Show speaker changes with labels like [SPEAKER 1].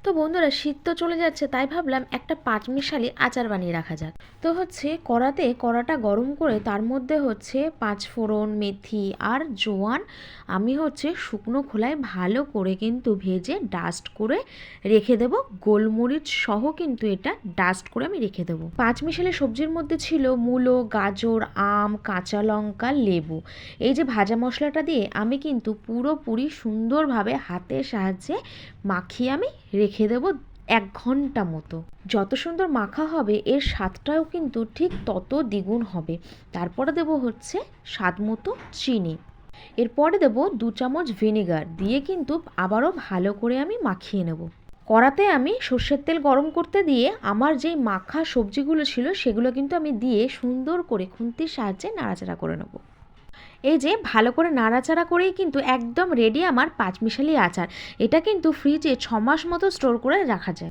[SPEAKER 1] তো বন্ধুরা, শীত তো চলে যাচ্ছে, তাই ভাবলাম একটা পাঁচমিশালি আচার বানিয়ে রাখা যাক। তো কড়াতে কড়াটা গরম করে তার মধ্যে পাঁচফোড়ন, মেথি আর জোয়ান আমি শুকনো খোলায় ভালো করে কিন্তু ভেজে ডাস্ট করে রেখে দেব। গোলমরিচ সহ কিন্তু এটা ডাস্ট করে আমি রেখে দেবো। পাঁচমিশালি সবজির মধ্যে ছিল মূলো, গাজর, আম, কাঁচা লঙ্কা, লেবু। এই যে ভাজা মশলাটা দিয়ে আমি কিন্তু পুরোপুরি সুন্দরভাবে হাতের সাহায্যে মাখিয়ে আমি রেখে দেবো 1 ঘন্টা মতো। যত সুন্দর মাখা হবে এর স্বাদটাও কিন্তু ঠিক তত দ্বিগুণ হবে। তারপরে দেবো স্বাদ মতো চিনি। এরপরে দেবো 2 চামচ ভিনেগার দিয়ে কিন্তু আবারও ভালো করে আমি মাখিয়ে নেব। কড়াতে আমি সর্ষের তেল গরম করতে দিয়ে আমার যেই মাখা সবজিগুলো ছিল সেগুলো কিন্তু আমি দিয়ে সুন্দর করে খুন্তির সাহায্যে নাড়াচাড়া করে নেব। এই যে ভালো করে নাড়াচাড়া করেই কিন্তু একদম রেডি আমার পাঁচমিশালি আচার। এটা কিন্তু ফ্রিজে 6 মাস মতো স্টোর করে রাখা যায়।